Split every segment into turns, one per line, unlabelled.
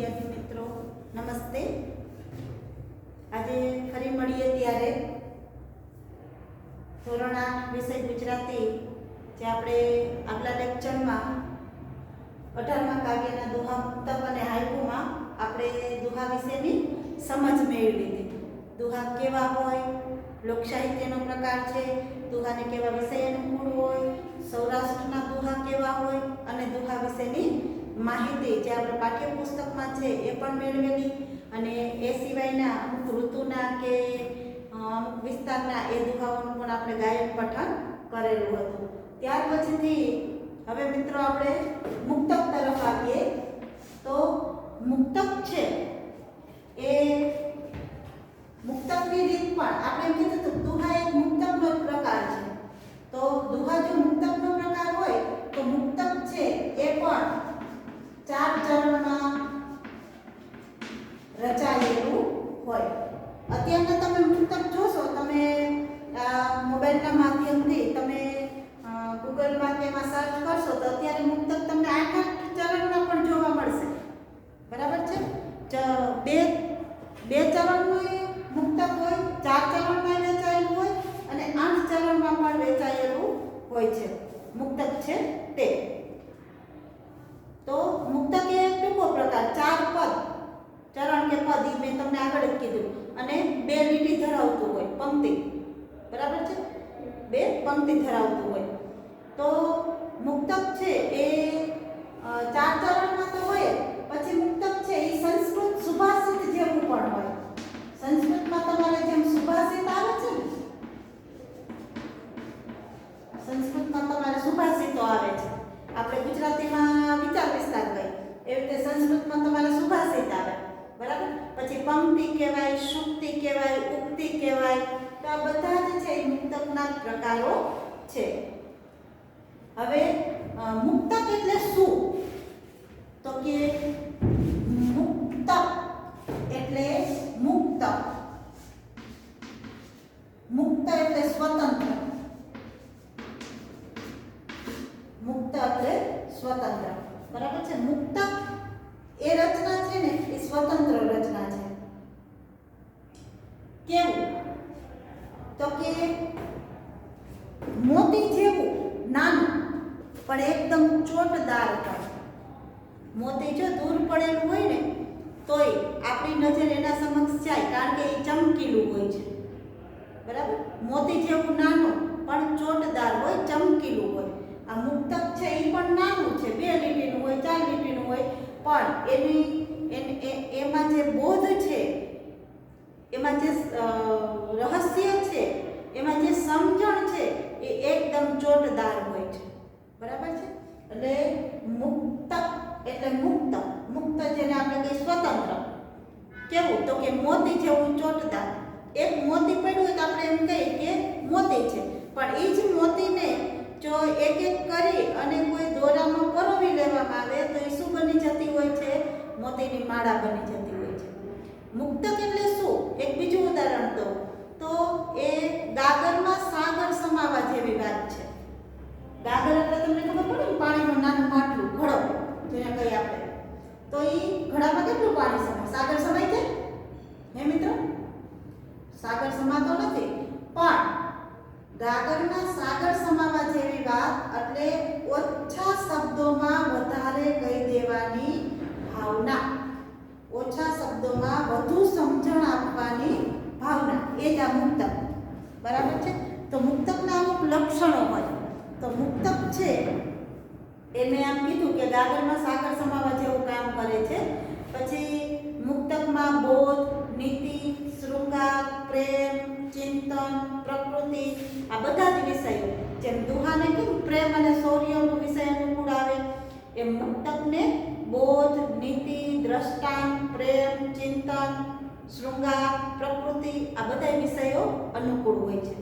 વિદ્યાર્થી મિત્રો નમસ્તે। આજે ફરી મળીએ ત્યારે ધોરણ 8 વિષય ગુજરાતી જે આપણે આગલા લેક્ચરમાં 18મા કાવ્યના દોહા મુક્તક અને હાઇકુમાં આપણે દોહા વિશેની સમજ મેળવી હતી। દોહા કેવા હોય, લોક સાહિત્યનો પ્રકાર છે, દોહાને કેવા વિષય અનુકૂળ હોય, સૌરાષ્ટ્રના દોહા કેવા હોય અને દોહા વિશેની માહિતી જે આપણે પાઠ્યપુસ્તકમાં છે એ પણ મેળવેલી અને એ સિવાયના અમુક ઋતુના કે અમુક વિસ્તારના એ દોહાઓનું પણ આપણે ગાયન પઠન કરેલું હતું। ત્યાર પછીથી હવે મિત્રો આપણે મુક્તક તરફ આવીએ તો મુક્તક છે એ મુક્તકની રીત પણ આપણે એમ કીધું તો દોહા એક મુક્તકનો જ પ્રકાર છે। તો દોહા જો મુક્તકનો પ્રકાર હોય તો મુક્તક છે એ પણ 4 ચરણમાં રચાયેલું હોય। અત્યારના તમે મુક્તક જોશો, તમે મોબાઈલના માધ્યમથી તમે ગૂગલમાં કે એમાં સર્ચ કરશો તો અત્યારે મુક્તક તમને 8 ચરણના પણ જોવા મળશે, બરાબર છે। બે ચરણનું મુક્તક હોય, 4 ચરણમાં વેચાયેલું હોય અને 8 ચરણમાં પણ વેચાયેલું હોય છે મુક્તક છે તે। તો મુક્તક એ ટૂંકો પ્રકાર 4 પદ, ચરણ કે પદ એ મેં તમને આગળ જ કીધું, અને 2 લીટી ધરાવતું હોય, પંક્તિ, બરાબર છે, 2 પંક્તિ ધરાવતું હોય। તો મુક્તક છે એ 4 ચરણમાં તો હોય, પછી મુક્તક છે એ સંસ્કૃત સુભાષિત જેવું પણ હોય। સંસ્કૃતમાં તમારે જેમ સુભાષિત આવે છે ને, સંસ્કૃતમાં તમારે સુભાષિતો આવે છે, આપણે ગુજરાતીમાં વિચાર વિસ્તાર કહીએ એવી રીતે સંસ્કૃતમાં તમારે સુભાષિત આવે, બરાબર। પછી પંક્તિ કહેવાય, સૂક્તિ કહેવાય, ઉક્તિ કહેવાય। તો આ બધા જ છે એ મુક્તકના પ્રકારો છે। હવે મુક્તક એટલે શું? તો કે મુક્તક એટલે મુક્ત, મુક્ત એટલે સ્વતંત્ર, મુક્ત એટલે સ્વતંત્ર, બરાબર છે। મુક્તક એ રચના છે ને એ સ્વતંત્ર રચના છે। કેવું? તો કે મોતી જેવું નાનું પણ એકદમ ચોટદાર હોય। મોતી જો દૂર પડેલું હોય ને તોય આપણી નજર એના સમક્ષ જાય, કારણ કે એ ચમકીલું હોય છે, બરાબર। મોતી જેવું નાનું પણ ચોટદાર હોય, ચમકીલું હોય। આ મુક્તક છે એ પણ નાનું છે, 2 લીટીનું હોય, 4 લીટીનું હોય, પણ એમાં જે બોધ છે, એમાં જે રહસ્ય છે, એમાં જે સમજણ છે એ એકદમ ચોટદાર હોય છે, બરાબર છે। એટલે મુક્તક એટલે મુક્ત, મુક્ત જેને આપણે કહીએ સ્વતંત્ર। કેવું? તો કે મોતી જેવું ચોટદાર। એક મોતી પડ્યું હોય તો આપણે એમ કહીએ કે મોતી છે, પણ એ જ મોતીને જો એક એક કરી અને કોઈ દોરામાં પરોવી લેવામાં આવે તો એ શું બની જતી હોય છે? મોતીની માળા બની જતી હોય છે। મુક્તક એટલે શું? એક બીજું ઉદાહરણ દઉં તો એ ગાગરમાં સાગર સમાવા જેવી વાત છે। ગાગર એટલે તમને ખબર પડે ને, પાણીનું નાનું માટલું, ઘડો જેને કહીએ આપણે, તો એ ઘડામાં કેટલું પાણી સમાય? સાગર સમાય છે હે મિત્રો? સાગર સમાતો નથી, પણ ગાગરમાં સાગર સમાવા જેવી વાત એટલે ઓછા શબ્દોમાં વધારે કહી દેવાની ભાવના, ઓછા શબ્દોમાં વધુ સમજણ આપવાની ભાવના, એ જ આ મુક્તક, બરાબર છે। તો મુક્તકના અમુક લક્ષણો હોય। તો મુક્તક છે એને આમ કીધું કે ગાગરમાં સાગર સમાવા જેવું કામ કરે છે। પછી મુક્તકમાં બોધ, નીતિ, શૃંગાર, પ્રેમ, ચિંતન, પ્રકૃતિ આ બધા જ વિષયો, જેમ દોહાને કેમ પ્રેમ અને શૌર્યનો વિષય અનુકૂળ આવે, એમ મુક્તકને બોધ, નીતિ, દ્રષ્ટાંત, પ્રેમ, ચિંતન, શૃંગાર, પ્રકૃતિ આ બધા વિષયો અનુકૂળ હોય છે।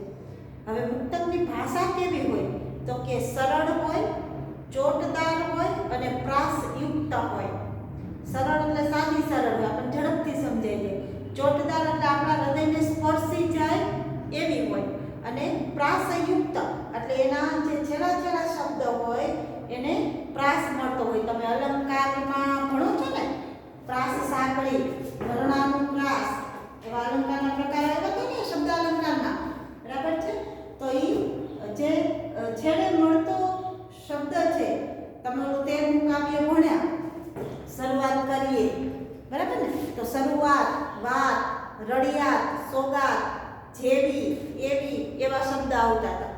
હવે મુક્તકની ભાષા કેવી હોય? તો કે સરળ હોય, ચોટદાર હોય અને પ્રાસયુક્ત હોય। સરળ એટલે સાદી સરળ હોય, આપણે ઝડપથી સમજાઈ જાય। ચોટદાર એટલે આપણા હૃદયને સ્પર્શી જાય એવી હોય, અને પ્રાસયુક્ત એટલે એના જે છેલ્લા શબ્દ હોય એને પ્રાસ મળતો હોય। તમે અલંકારમાં ભણો છો ને, પ્રાસ સાંકળી, વર્ણાનુપ્રાસ, એવા અલંકારના પ્રકાર આવ્યા હતા ને શબ્દ અલંકારના, બરાબર છે. તો એ જે છેડે મળતો શબ્દ છે, તમારું 13મું કાવ્ય ભણ્યા, શરૂઆત કરીએ, બરાબર ને. તો શરૂઆત, વાત, રડિયાત, સોગાત, જેવી, એવી એવા શબ્દ આવતા હતા.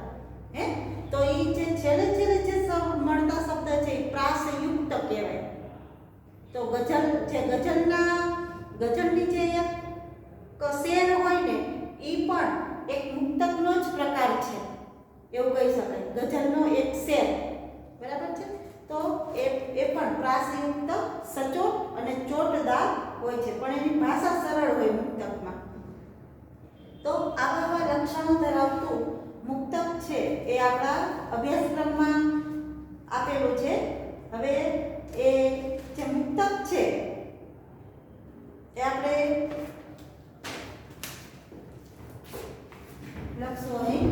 હે, તો એ જે છેલ્લે છેલ્લે જે મળતા શબ્દ છે એ પ્રાસયુક્ત કહેવાય. તો ગઝલની જે એક શેર હોય ને એ પણ એક મુક્તકનો જ પ્રકાર છે એવું કહી શકાય. ગઝલનો એક શેર, બરાબર છે. તો એ પણ પ્રાસયુક્ત, સચોટ અને ચોટદાર હોય છે, પણ એની ભાષા સરળ હોય મુક્તકમાં. તો આવા લક્ષણો ધરાવતું મુક્તક છે એ આપણા અભ્યાસક્રમમાં આપેલું છે. હવે એ જે મુક્તક છે એ આપણે લખશો અહીં,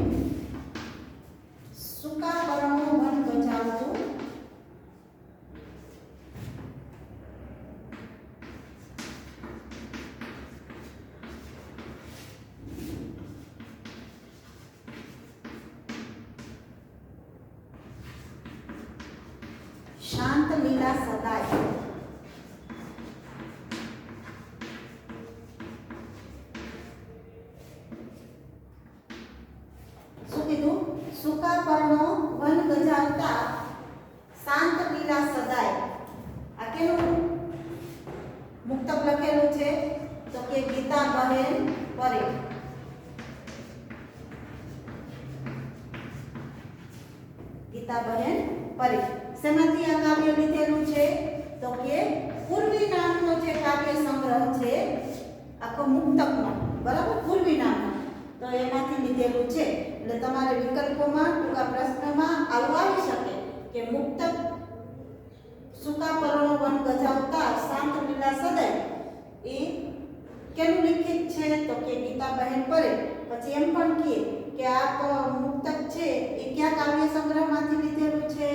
સૂકા પર્ણો વન બચાવતું, શાંત લીલા સદાય. શું કીધું? સૂકા પર્ણો વન ગજાવતા, શાંત લીલા સદાય. આ કેનું મુક્તક લખેલું છે? તો કે ગીતાબહેન પરેખ. ગીતાબહેન પરેખ. શેમાંથી આ કાવ્ય લીધેલું છે? તો કે પૂર્વી નામનો જે કાવ્ય સંગ્રહ છે આખો મુક્તકનો, બરાબર, પૂર્વી નામનો, તો એમાંથી લીધેલું છે. એટલે તમારે વિકલ્પોમાં ટૂંકા પ્રશ્નમાં આવું આવી શકે કે મુક્તક સૂકા પર્ણો વન ગજાવતા, શાંત લીલા સદાય એ કેનું લિખિત છે? તો કે ગીતાબહેન પરેખ. પછી એમ પણ કે આ મુક્તક છે એ કયા કાવ્ય સંગ્રહમાંથી લીધેલું છે?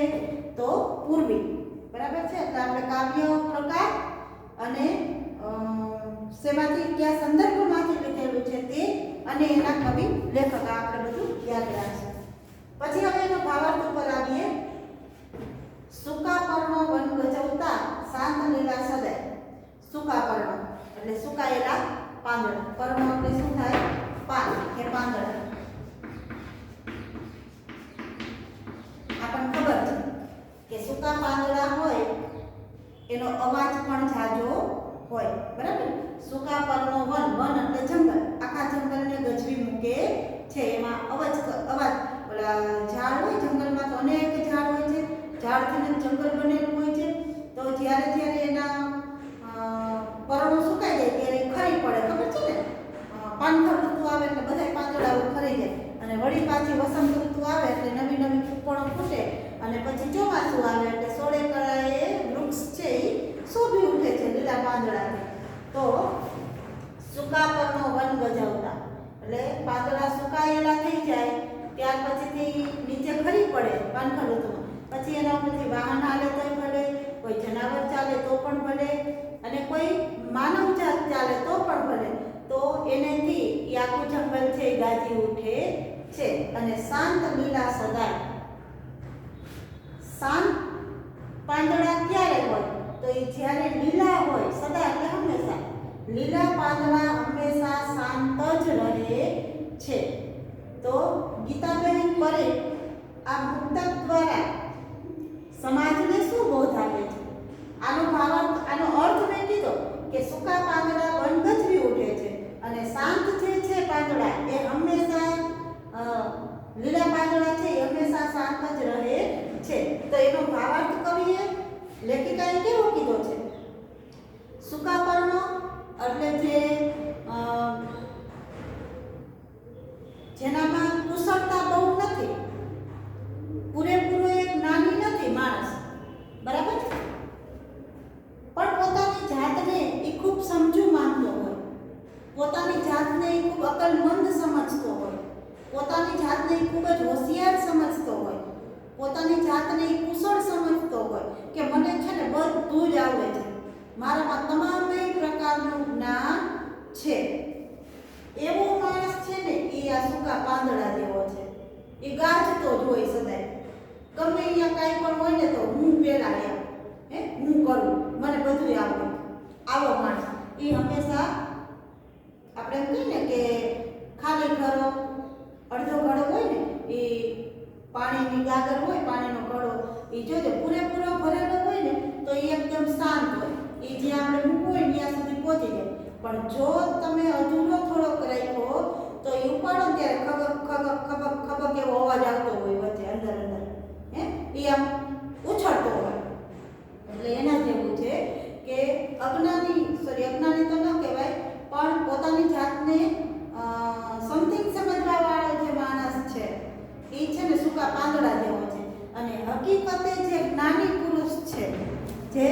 તો પૂર્વી, બરાબર છે. એટલે આપણે કાવ્ય પ્રકાર અને શેમાંથી કયા સંદર્ભમાંથી લીધેલું છે તે અને એના કવિ લેખક આપણે બધું યાદ રાખશે. પછી હવે એનો ભાવાર્થ ઉપર આવીએ. સૂકા પર્ણો વન ગજવતા, શાંત લીલા સદાય. સૂકા પર્ણો એટલે સુકાયેલા પાંદડા. પર્ણો એટલે શું થાય? પાન કે પાંદડા. આપણને ખબર છે કે સૂકા પાંદડા હોય એનો અવાજ પણ ઝાઝો હોય, બરાબર. સૂકા પર્ણો વન, વન એટલે જંગલ, આખા જંગલને ગજવી મૂકે છે. એમાં અવાજ ઓલા ઝાડ હોય, જંગલમાં તો અનેક ઝાડ હોય છે, ઝાડથી જંગલ બનેલું હોય છે. તો જ્યારે એના પર્ણો સુકાઈ જાય ત્યારે ખરી પડે, ખબર છે ને. પાનખર ઋતુ આવે એટલે બધા પાંદડાઓ ખરી જાય, અને વળી પાછી વસંત ઋતુ આવે એટલે નવી નવી કૂપણો ફૂટે, અને પછી ચોમાસું આવે એટલે સોળે કળાએ વૃક્ષ છે એ શોભી ઉઠે છે લીલા પાંદડાથી. તો સૂકા પર્ણો વન ગજાવતા એટલે પાંદડા સુકાયેલા થઈ જાય ત્યાર પછીથી નીચે ખરી પડે પાનખર ઋતુમાં. પછી એના ઉપરથી વાહન હાલે તોય ભલે, કોઈ જનાવર ચાલે તો પણ ભલે, અને કોઈ માનવ જાત ચાલે તો પણ ભલે, તો એનેથી એ આખું જંગલ છે એ ગાજી ઉઠે છે. અને શાંત લીલા સદાય. શાંત પાંદડા ક્યારે હોય? તો એ જ્યારે લીલા હોય, સદા એટલે હંમેશા. લીલા પાંદડા હંમેશા શાંત જ રહે છે. તો ગીતાબહેન પરેખ આ મુક્તક દ્વારા સમાજને શું બોધ આપે છે? આનો ભાવાર્થ, આનો અર્થ મેં કીધો કે સૂકા પાંદડા વન ગજવી ઉઠે છે, અને શાંત જે છે પાંદડા એ હંમેશા લીલા પાંદડા છે એ હંમેશા શાંત જ રહે છે. તો એનો ભાવાર્થ કવિએ, લેખિકાએ કેવો કીધો છે? સૂકા પર્ણો એટલે જેનામાં કુશળતા બહુ નથી, પૂરેપૂરો એક જ્ઞાની નથી માણસ, બરાબર, પણ પોતાની જાતને એ ખૂબ સમજુ માનતો હોય, પોતાની જાતને એ ખૂબ અકલમંદ સમજતો હોય, પોતાની જાતને એ ખૂબ જ હોશિયાર સમજતો હોય, પોતાની જાતને એ કુશળ સમજતો હોય કે મને છે ને બધું જ આવડે છે, મારામાં તમામ પ્રકાર પ્રકારનું જ્ઞાન છે. એવો માણસ છે ને એ આ સૂકા પાંદડા જેવો છે. એ ગાજતો જ હોય સદાય. ગમે અહીંયા કાંઈ પણ હોય ને તો હું પેલા એમ હું કરું, મને બધું આવડે. આવો માણસ એ હંમેશા આપણે એમ કહીએ ને કે ખાલી ઘડો અડધો ઘડો હોય ને એ પાણીની ગાગર હોય, પાણીનો ઘડો એ જોજો પૂરેપૂરો ભરેલો હોય ને તો એ એકદમ શાંત હોય. એ જ્યાં આપણે મૂકવું હોય ત્યાં સુધી પહોંચી જાય. પણ જો તમે અધૂરો થોડોક રાખ્યો તો એ ઉપાડો ત્યારે ખબક ખબક ખબક ખબક એવો અવાજ આવતો હોય વચ્ચે અંદર અંદર એ આમ ઉછળતો હોય. એટલે એના જેવું છે કે અજ્ઞાની તો ન કહેવાય પણ પોતાની જાતને સમથિંગ સમજવા વાળો જે માણસ છે એ છે ને સૂકા પાંદડા જેવો છે. અને હકીકતે જે જ્ઞાની પુરુષ છે, જે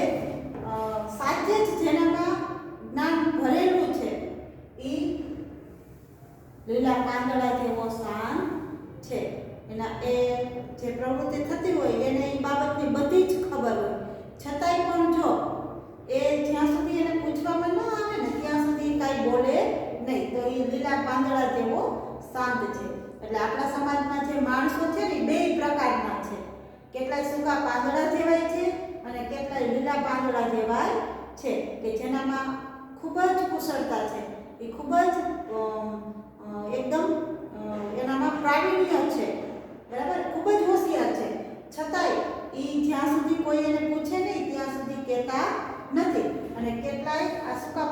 સાચે જ જેનામાં જ્ઞાન ભરેલું છે, એ લીલા પાંદડા જેવો શાંત છે. એના એ જે પ્રવૃત્તિ થતી હોય એને એ બાબતની બધી જ ખબર હોય, છતાંય પણ જો એ જ્યાં સુધી એને પૂછવામાં ન આવે ને ત્યાં સુધી કાંઈ બોલે નહીં. તો એ લીલા પાંદડા જેવો શાંત છે. એટલે આપણા સમાજમાં જે માણસો છે ને બે પ્રકારના છે. કેટલાય સૂકા પાંદડા જેવાય છે અને કેટલાય લીલા પાંદડા જેવાય છે કે જેનામાં ખૂબ જ કુશળતા છે. એ ખૂબ જ એકદમ એનામાં પ્રાવીણ્ય છે, બરાબર, ખૂબ જ હોશિયાર છે. છતાંય એ જ્યાં સુધી કોઈ એને પૂછે નહીં ત્યાં સુધી કહેતા નથી. અને કેટલાય આ સૂકા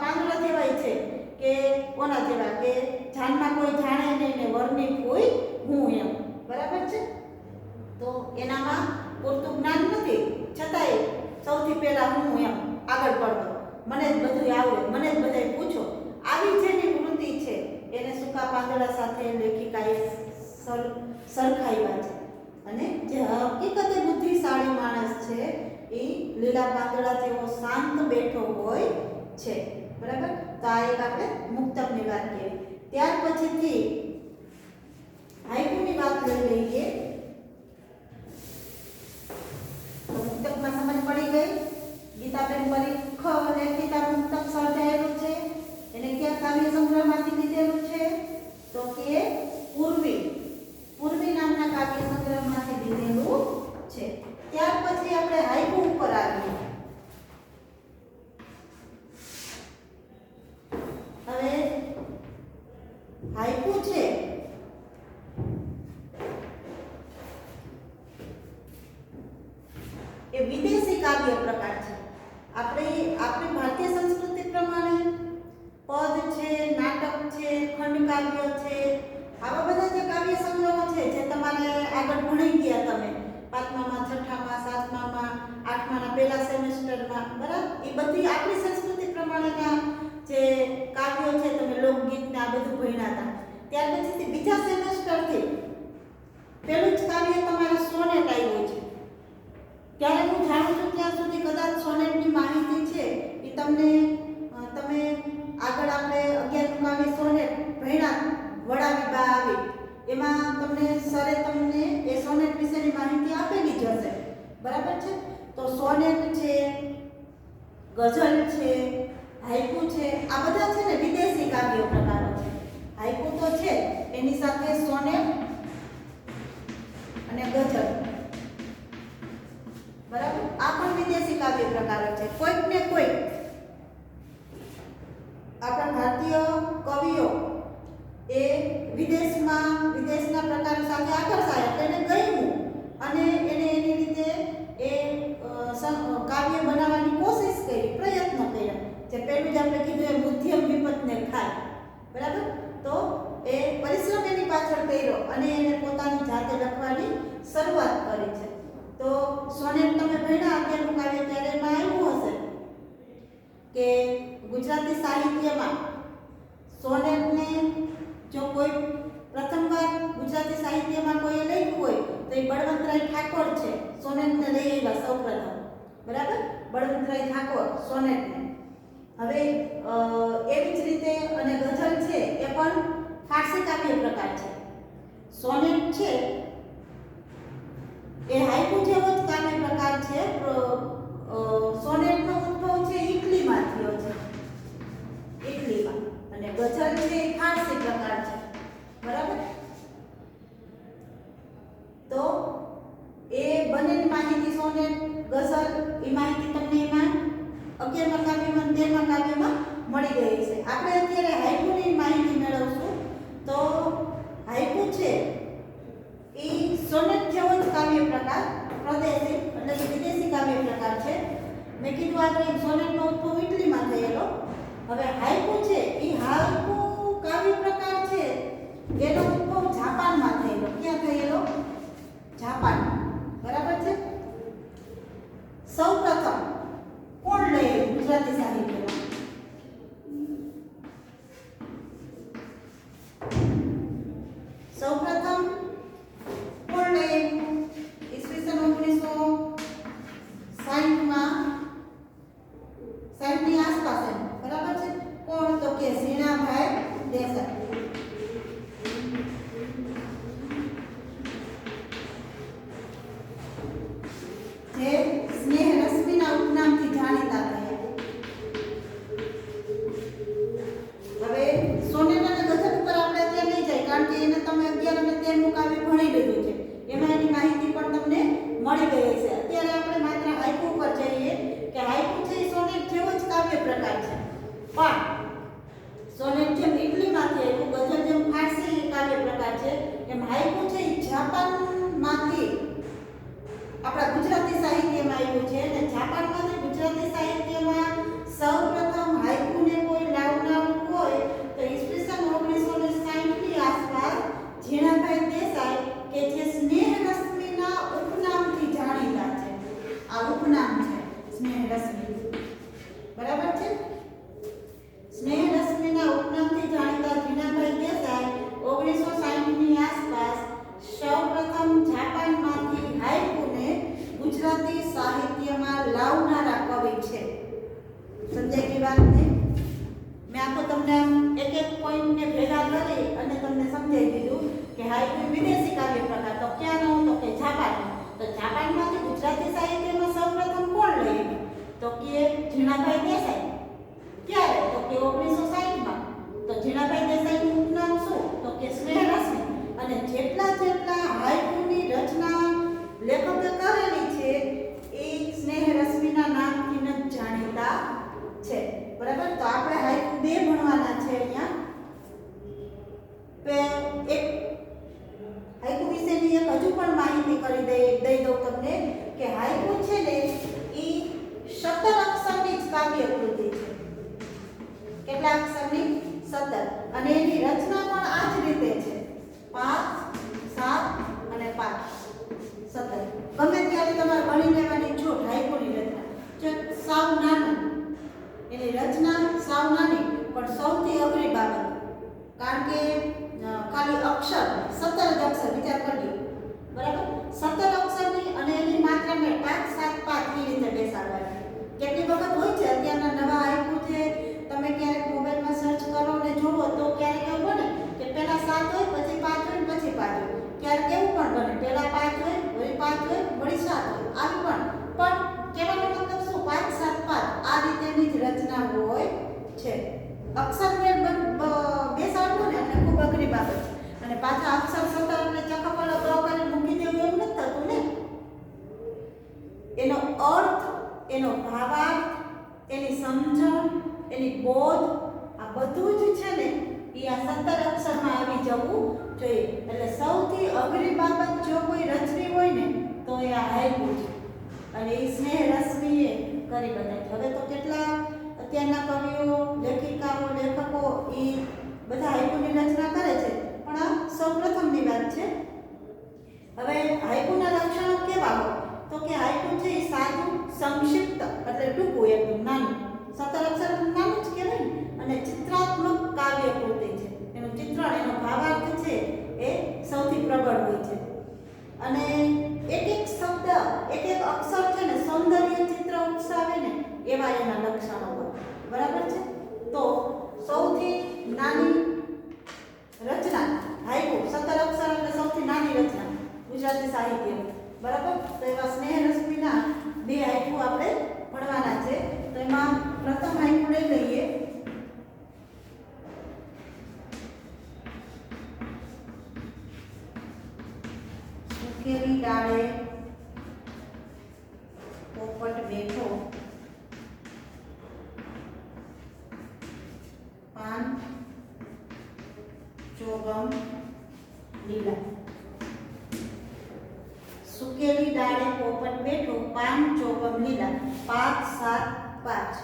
પાંદડા જેવાય છે કે કોના જેવા કે જાનમાં કોઈ જાણે નહીં ને વરની કોઈ હું એમ, બરાબર છે. તો એનામાં પૂરતું જ્ઞાન નથી, છતાંય સૌથી પહેલા હું એમ આગળ પડતો, મને જ બધું આવડે, મને જ બધાય પૂછો. આવી જેની વૃત્તિ છે એને સૂકા પાંદડા સાથે લેખિકાએ સરખાવ્યા છે. અને જે હકીકતે બુદ્ધિશાળી માણસ છે એ લીલા પાંદડા જેવો શાંત બેઠો હોય છે, બરાબર. તો આ એક આપણે મુક્તકની વાત કરી. ત્યાર પછીથી હાઈકુની વાત લઈ લઈએ. તો મુક્તકમાં સમજ પડી ગઈ. ગીતાબેન પરીખ લેખિતા મુક્તક સર્જાયેલું છે. એને ક્યાં કાવ્ય સંગ્રહમાંથી લીધેલું છે? તો કે પૂર્વી નામના કાવ્ય સંગ્રહમાંથી લીધેલું છે. ત્યાર પછી આપણે હાઈકુ ઉપર આવીએ. હવે હાઈકુ છે એ વિદેશી કાવ્ય પ્રકાર છે. આપણી ભારતીય સંસ્કૃતિ પ્રમાણે પદ છે, નાટક છે, ખંડકાવ્ય છે, આવા બધા જે કાવ્ય સંગ્રહો છે જે તમારે આગળ ભણી ગયા તમે 5મામાં, 6મામાં, 7મામાં, 8માના પહેલા સેમેસ્ટરમાં, બરાબર, એ બધી આપણી સંસ્કૃતિ પ્રમાણેના જે કાવ્યો છે તમે લોકગીતને આ બધું ભણ્યા હતા. ત્યાર પછીથી બીજા સેમેસ્ટરથી પહેલું જ કાવ્ય તમારે સોનેટ આવ્યું છે. ત્યારે હું જાણું છું ત્યાં સુધી કદાચ સોનેટની માહિતી છે એ તમે આગળ આપણે 11નું કાવ્ય સોનેટ ભણ્યા, વડાવી બા આવી, એમાં સરે તમને એ સોનેટ વિશેની માહિતી આપેલી જ હશે, બરાબર છે. તો સોનેટ છે, ગઝલ છે, હાઈકુ છે, આ બધા છે ને વિદેશી કાવ્ય પ્રકારો છે. હાઈકુ તો છે, એની સાથે સોનેટ અને ગઝલ, બરાબર, આ પણ વિદેશી કાવ્ય પ્રકારો છે. કોઈક ને કોઈક આપણા ભારતીય કવિઓ એ વિદેશના પ્રકારો સાથે આકર્ષાયા, એને ગમ્યું અને એને એની રીતે એ કાવ્ય બનાવવાની કોશિશ કરી, પ્રયત્ન કર્યા. જે પહેલું જ આપણે કીધું એ મધ્યમ વિપતને ખાય, બરાબર. તો એ પરિશ્રમ એની પાછળ કર્યો અને એને પોતાની જાતે લખવાની શરૂઆત કરી છે. તો સોનેટ તમે ભણ્યા 11નું કાવ્ય ત્યારે એમાં આવ્યું હશે કે ગુજરાતી સાહિત્યમાં સોનેટને જો કોઈ પ્રથમવાર ગુજરાતી સાહિત્યમાં કોઈએ લખ્યું હોય તો એ બળવંતરાય ઠાકોર છે. સોનેટને લઈ આવ્યા સૌપ્રથમ, બરાબર, બળવંતરાય ઠાકોર સોનેટને. હવે એવી જ રીતે અને ગઝલ છે એ પણ ફારસી કાવ્ય પ્રકાર છે. સોનેટ છે એ હાઈકુ જેવો જ કાવ્ય પ્રકાર છે. સોનેટનો ઉદ્ભવ છે ઇટલીમાં થયો છે. એ બંનેની માહિતી સોનેટ ગઝલ એ માહિતી તમને એમાં 11મા કાવ્યમાં 13મા કાવ્યમાં મળી ગઈ છે. આપણે અત્યારે હાઇકુની માહિતી મેળવશું. તો હાઇકુ છે એ સોનેટ જેવો જ કાવ્ય પ્રકાર, પ્રદેશી એટલે કે વિદેશી કાવ્ય પ્રકાર છે. મેં કીધું આપણે સોનેટનો ઉદ્ભવ ઇટલીમાં થયેલો. હવે હાઇકુ છે એ હાઇકુ કાવ્ય પ્રકાર છે એનો ઉદ્ભવ જાપાનમાં થયેલો. ક્યાં થયેલો? જાપાન. બરાબર છે. સૌપ્રથમ કોણ લઈ ગુજરાતી સાહિત્યમાં? સૌપ્રથમ કોણ લઈ ઈસવીસન 1960માં 60 ની આસપાસ એમ. બરાબર છે. કોણ? તો કે ઝીણાભાઈ દેસાઈ. જે સ્નેહ રશ્મિના ઉપનામથી જાણીતા થયા. હવે સોનેટ અને ગઝલ ઉપર આપણે અત્યારે નહીં જાય, કારણ કે એને તમે 11 અને 13મું કાવ્ય ભણી લીધું છે. એમાં એની માહિતી પણ તમને મળી ગઈ છે. અત્યારે આપણે માત્ર હાઇકુ ઉપર જઈએ કે હાઇકુ છે એ સોનેટ જેવો જ કાવ્ય પ્રકાર છે. પણ સોનેટ જેમ ઇટલીમાંથી આવ્યું, ગઝલ જેમ ફારસી કાવ્ય પ્રકાર છે, એમ હાઇકુ છે એ જાપાનમાંથી આપણા ગુજરાતી સાહિત્યમાં આવ્યું છે. અને જાપાનમાંથી ગુજરાતી સાહિત્યમાં સૌપ્રથમ હાઇકુને કોઈ લાવનારું હોય તો ઈસવીસન 1960 ની આસપાસ ઝીણાભાઈ દેસાઈ કે જે સ્નેહ રશ્મિના ઉપનામથી જાણીતા છે. આ ઉપનામ છે સ્નેહ રશ્મિ. બરાબર છે. સ્નેહ રશ્મિના ઉપનામથી જાણીતા ઝીણાભાઈ દેસાઈ 1960 ની આસપાસ સૌપ્રથમ જાપાનમાંથી હાઇકુને ગુજરાતી સાહિત્યમાં લાવનારા કવિ છે. સમજાય ગઈ વાત ને? મેં આખો તમને એક એક પોઈન્ટને ભેગા કરી અને તમને સમજાવી દીધું કે હાઇકુ વિદેશી કાવ્ય પ્રકાર. તો ક્યાંનો? તો કે જાપાનનો. તો જાપાનમાંથી ગુજરાતી સાહિત્યમાં સૌપ્રથમ કોણ લઈ? તો કે ઝીણાભાઈ દેસાઈ. ક્યારે? તો કે 1960માં. તો ઝીણાભાઈ દેસાઈનું ઉપનામ શું? તો કે સ્નેહ રશ્મિ. અને જેટલા હાઇકુની રચના લેખકે કરેલી છે એ સ્નેહ રશ્મિના નામથી જ જાણીતા છે. બરાબર. તો આપણે હાઇકુ 2 ભણવાના છે અહીંયા. એક હાઇકુ વિશેની એક હજુ પણ માહિતી કરી દઈ દઉં તમને કે હાઇકુ છે ને એ 17 અક્ષરની જ કાવ્ય કૃતિ છે. કેટલા અક્ષરની? 17. અને એની રચના પણ આ જ રીતે છે. 5, 7 અને 5, 17. ગમે ત્યારે તમારે ભણી લેવાની છૂટ. હાઇકુની રચના જો સાવ નાનું, એની રચના સાવ નાની પણ સૌથી અઘરી બાબત. કારણ કે ખાલી અક્ષર 17 જ અક્ષર વિચાર કરજો. બરાબર. 17 અક્ષરની અને એની માત્રાને 5, 7, 5 એ રીતે બેસાડવાની. કેટલી વખત હોય છે અત્યારના નવા હાઇકુ છે, તમે ક્યારેક મોબાઈલમાં સર્ચ કરો અને જુઓ તો ક્યારેક એવું બને કે પહેલા 7 હોય, પછી 5 હોય, પછી 5 હોય. ક્યારેક એવું પણ બને પહેલા 5 હોય, વળી 5 હોય, વળી 7 હોય. આવી પણ કહેવાનો મતલબ શું? 5, 7, 5 આ રીતેની જ રચના હોય છે. અક્ષરને બેસાડવું ને એટલે ખૂબ અઘરી બાબત છે. અને પાછા અક્ષર 17 એટલે ચકપલો ગ કરીને મૂકી દેવું એવું નથી થતું ને. એનો અર્થ, એનો ભાવાર્થ, એની સમજણ, એની બોધ, આ બધું જ છે ને એ આ 17 અક્ષરમાં આવી જવું જોઈએ. એટલે સૌથી અઘરી બાબત જો કોઈ રચવી હોય ને તો એ આ હાઇકુ છે. અને એ સ્નેહ રશ્મિએ કરી બતાવી. હવે તો કેટલા અત્યારના કવિઓ, લેખિકાઓ, લેખકો એ બધા હાઇકુની રચના કરે છે, પણ આ સૌપ્રથમની વાત છે. હવે હાઇકુના લક્ષણો કેવા હોય? તો કે હાઇકુ છે એ સાદું, સંક્ષિપ્ત એટલે ટૂંકું, એકદમ નાનું. 17 અક્ષર નાનું જ કહેવાય ને. અને ચિત્રાત્મક કાવ્ય કૃતિ છે. એનું ચિત્રણ, એનો ભાવાર્થ છે એ સૌથી પ્રબળ હોય છે. અને એક એક શબ્દ, એક એક અક્ષર છે ને સૌંદર્ય ચિત્ર ઉત્સાવે ને એવા એના લક્ષણો હોય. બરાબર છે. તો સૌથી નાની રચના હાઇકુ, 17 અક્ષર એટલે સૌથી નાની રચના ગુજરાતી સાહિત્યની. બરાબર. તો એવા સ્નેહ રશ્મિના 2 હાઇકુ આપણે ભણવાના છે. તો એમાં પ્રથમ હાઇકુ લઈ લઈએ. સુકેલી ડાળે પોપટ બેઠો પાન ચોગમ લીલા. સુકેલી ડાળે પોપટ બેઠો પાન ચોગમ લીલા. 5 7 5.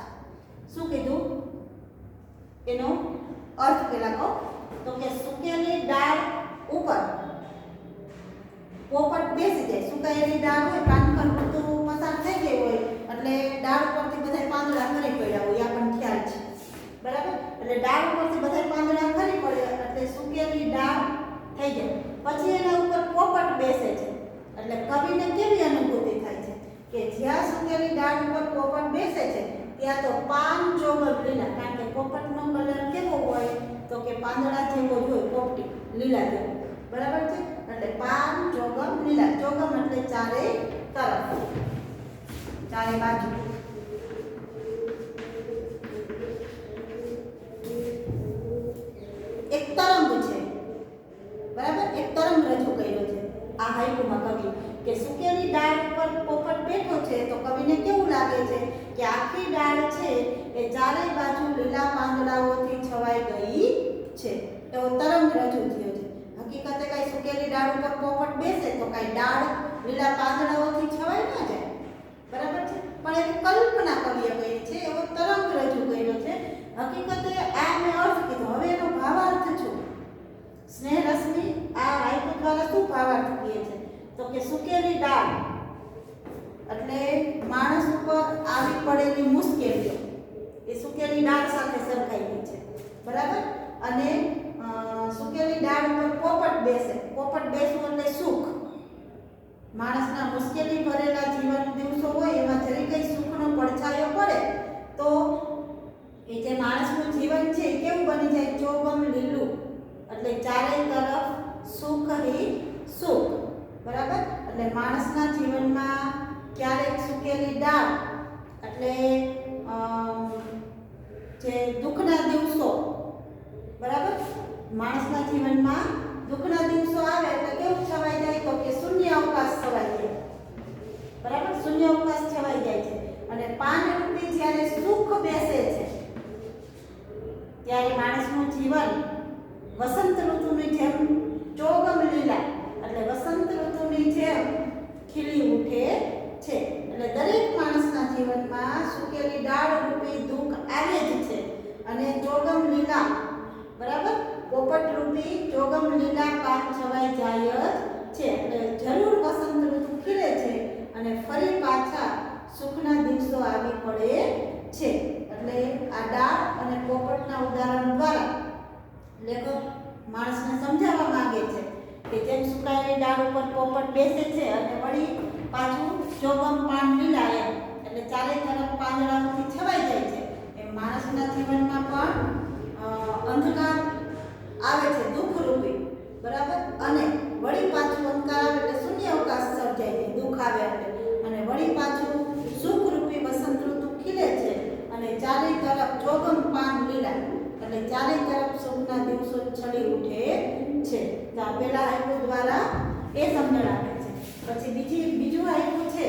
શું કીધું? એનો અર્થ પેલા કહો તો કે સુકેલી ડાળ ઉપર પોપટ બેસી જાય. સુકાયેલી ડાળ હોય પાન પર ઋતુ પસાર થઈ ગઈ હોય એટલે ડાળ ઉપરથી બધા પાંદડા ખરી પડ્યા હોય, આપણને ખ્યાલ છે, બરાબર? એટલે ડાળ ઉપરથી બધા પાંદડા ખરી પડે એટલે સુકેલી ડાળ થઈ જાય. પછી એના ઉપર પોપટ બેસે છે એટલે કવિને કેવી અનુભૂતિ થાય છે કે જ્યાં સુકેલી ડાળ ઉપર પોપટ બેસે છે ત્યાં તો પાન ચોગમ લીલા, કારણ કે પોપટનો કલર કેવો હોય તો કે પાંદડા જેવો જ હોય, પોપટી લીલા જેવો, બરાબર છે? એટલે પાન ચોગમ લીલા. ચોગમ એટલે ચારે તરફ, ચારે બાજુ. એક તરંગ છે, બરાબર? એક તરંગ રજૂ કર્યો છે આ હાઈકુમાં કવિ કે સુકેલી ડાળ ઉપર પોપટ બેઠો છે તો કવિને કેવું લાગે છે કે આખી ડાળ છે એ ચારેય બાજુ લીલા પાંદડાઓથી છવાઈ ગઈ છે, એવો તરંગ રજૂ થયો છે. હકીકતે કઈ સુકેલી ડાળ ઉપર પોપટ બેસે તો કઈ ડાળ લીલા પાંદડાઓથી છવાઈ ન જાય, બરાબર છે? પણ એની કલ્પના કવિએ કરી છે, એવો તરંગ રજૂ કર્યો છે. હકીકતે આ મેં અર્થ કીધો, હવે એનો ભાવાર્થ શું? સ્નેહ રશ્મિ આ હાઈકુ દ્વારા શું ભાવાર્થ કહે છે તો કે સુકેલી ડાળ એટલે માણસ ઉપર આવી પડેલી મુશ્કેલીઓ એ સુકેલી ડાળ સાથે સરખાઈ ગઈ છે, બરાબર? અને સુકેલી ડાળ ઉપર પોપટ બેસે, પોપટ બેસવું એટલે સુખ. માણસના મુશ્કેલી ભરેલા જીવન દિવસો હોય એમાં જરી કઈ સુખનો પડછાયો પડે તો એ જે માણસનું જીવન છે એ કેવું બની જાય? ચોગમ લીલું, એટલે ચારે તરફ સુખ ही સુખ, બરાબર? એટલે માણસના જીવનમાં ક્યારેક સુકેલી ડાળ એટલે જે દુઃખના દિવસો, બરાબર? માણસના જીવનમાં દુઃખના દિવસો આવે એટલે કેવું છવાઈ જાય તો કે શૂન્ય અવકાશ છવાઈ જાય, બરાબર? શૂન્ય અવકાશ છવાઈ જાય છે. અને પાનરૂપી જ્યારે સુખ બેસે છે ત્યારે માણસનું જીવન વસંત ઋતુની જેમ ચોગમ લીલા એટલે વસંત ઋતુની જેમ ખીલી ઉઠે છે. એટલે દરેક માણસના જીવનમાં સુકેલી ડાળ રૂપી દુઃખ આવે જ છે અને ચોગમ લીલા, બરાબર? પોપટ રૂપી ચોગમ લીલા પાન છવાઈ જાય જ છે. એટલે જરૂર વસંત ઋતુ ખીલે છે અને ફરી પાછા સુખના દિવસો આવી પડે છે. એટલે આ ડાળ અને પોપટના ઉદાહરણ દ્વારા લેખક માણસને સમજાવવા માંગે છે કે જેમ સુકાયેલી ડાળ ઉપર પોપટ બેસે છે અને વળી પાછું ચોગમ પાન લીલા એમ એટલે ચારે તરફ પાંદડાઓથી છવાઈ જાય છે, એમ માણસના જીવનમાં પણ અંધકાર આવે છે દુઃખરૂપી, બરાબર? અને વળી પાછું અંધકાર આવે એટલે શૂન્ય અવકાશ સર્જાય છે, દુઃખ આવે એટલે, અને વળી પાછું સુખરૂપી વસંત ઋતુ ખીલે છે અને ચારે તરફ ચોગમ પાન લીલા એટલે ચારે તરફ સુખના દિવસો છડી ઉઠે છે. તો આ પેલા હાઈકુ દ્વારા એ સમજણ આપે છે. પછી બીજું હાઈકુ છે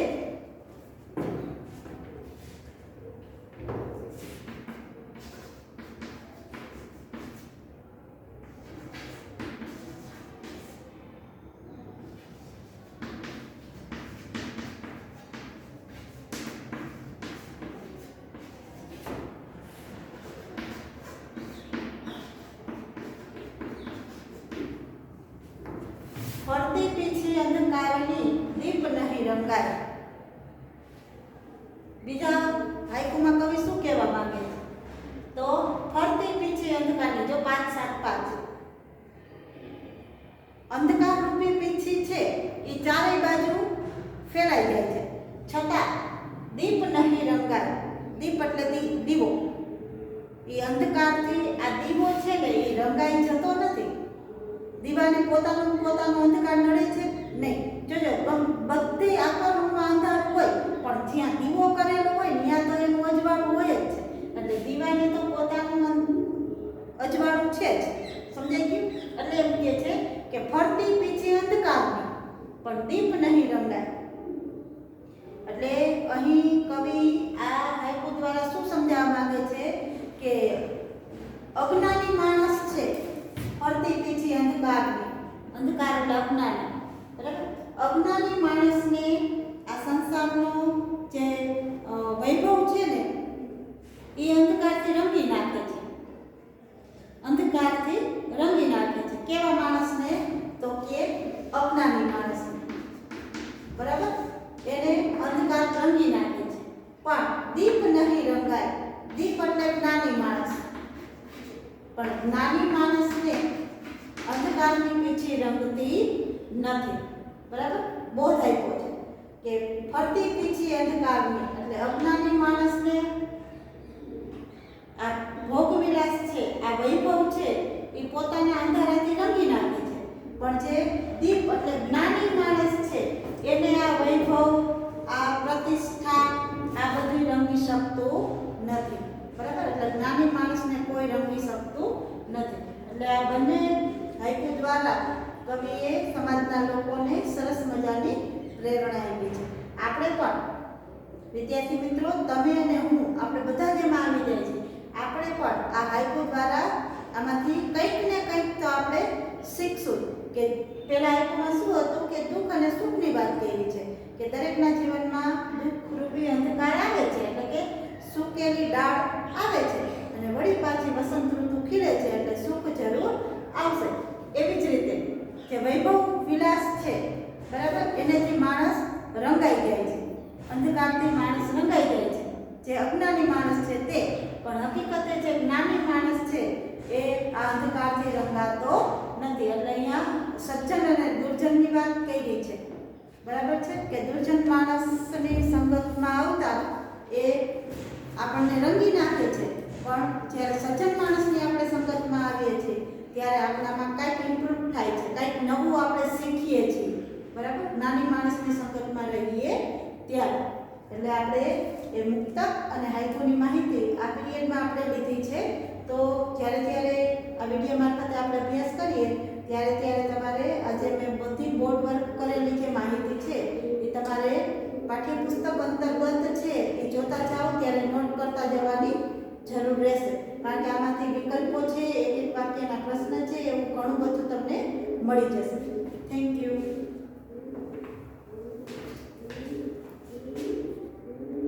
ફરતી પીછી અંધકારની દીપ નહીં રંગાય. બીજા હાઈકુમાં કવિ શું કહેવા માંગે છે તો ફરતી પીછી અંધકારની, જો 5 7 5 અંધકાર રૂપી પીછી છે એ ચારે બાજુ ફેલાઈ જાય છે છતાં દીપ નહીં રંગાય. દીપ એટલે દીવો, એ અંધકારથી આ દીવો છે ને એ રંગાઈ જતો નથી. દીવાને પોતાનો અંધકાર નડે છે નહીં. જોજો બધી આખા રૂમમાં અંધારું હોય પણ જ્યાં દીવો કરેલો હોય ત્યાં તો એનું અજવાળું હોય જ છે. એટલે દીવાને તો પોતાનું અજવાળું છે જ, સમજાઈ ગયું? એટલે એમ કહે છે કે ફરતી પીછી અંધકારની પણ દીપ નહીં રંગાય. એટલે અહીં અહીં કવિ આ હાઇકુ દ્વારા શું સમજાવવા માંગે છે કે અજ્ઞાની માણસ છે, ફરતી પીછી અંધકારની, અંધકાર એટલે અજ્ઞાની, બરાબર? અજ્ઞાની માણસને આ સંસારનો જે વૈભવ છે ને એ અંધકારથી રંગી નાખે છે, અંધકારથી રંગી નાખે છે. કેવા માણસને? તો કે અજ્ઞાની માણસને, બરાબર? એને અંધકાર રંગી નાખે છે. પણ દીપ નહીં રંગાય. દીપ એટલે જ્ઞાની માણસ, પણ જ્ઞાની માણસને અંધકારની પીછી રંગતી નથી, બરાબર? બોધ આપ્યો છે કે ફરતી પીછી અંધકારની, એટલે અજ્ઞાની માણસને આ ભોગવિલાસ છે, આ વૈભવ છે એ પોતાના અંધારાથી રંગી નાખે છે. પણ જે દીપ એટલે જ્ઞાની માણસ છે એને આ વૈભવ, આ પ્રતિષ્ઠા, આ બધું રંગી શકતું નથી, બરાબર? એટલે જ્ઞાની માણસને કોઈ રંગી શકતું નથી. એટલે આ બંને હાઇકુ દ્વારા કવિએ સમાજના લોકોને સરસ મજાની પ્રેરણા આપી છે. આપણે પણ વિદ્યાર્થી મિત્રો, તમે અને હું, આપણે બધા જ એમાં આવી જાય છે. આપણે પણ આ હાઇકુ દ્વારા આમાંથી કંઈક ને કંઈક તો આપણે શીખશું. કે પહેલા હાઇકુમાં શું હતું કે દુઃખ અને સુખની વાત કરી છે કે દરેકના જીવનમાં દુઃખ રૂપી અંધકાર આવે છે, એટલે કે સૂકેલી ડાળ આવે છે અને વળી પાછી વસંત ઋતુ ખીલે છે એટલે સુખ જરૂર આવશે. એવી જ રીતે કે વૈભવ વિલાસ છે, બરાબર? એનેથી માણસ રંગાઈ જાય છે, અંધકારથી માણસ રંગાઈ જાય છે. જે અજ્ઞાની માણસ છે તે, પણ હકીકતે જે જ્ઞાની માણસ છે એ આ અંધકારથી રંગાતો નથી. એટલે અહીંયા સજ્જન અને દુર્જનની વાત કરી છે, બરાબર છે? કે દુર્જન માણસની સંગતમાં આવતા એ આપણને રંગી નાખે છે, પણ જ્યારે સજ્જન માણસની આપણે સંગતમાં આવીએ છીએ ત્યારે આપણામાં કંઈક ઇમ્પ્રૂવ થાય છે, કંઈક નવું આપણે શીખીએ છીએ, બરાબર? નાની માણસની સંગતમાં રહીએ ત્યારે. એટલે આપણે એ મુક્તક અને હાઇકુની માહિતી આ પીરિયડમાં આપણે લીધી છે. તો જ્યારે આ વિડીયો મારફતે આપણે અભ્યાસ કરીએ ત્યારે તમારે આજે મેં બધી બોર્ડ વર્ક કરેલી જે માહિતી છે એ તમારે પાઠ્યપુસ્તક અંતર્ગત છે એ જોતા જાઓ, ત્યારે નોટ કરતા જવાની જરૂર રહેશે. કારણ કે આમાંથી વિકલ્પો છે, એક એક વાક્યના પ્રશ્ન છે, એવું ઘણું બધું તમને મળી જશે. Thank you.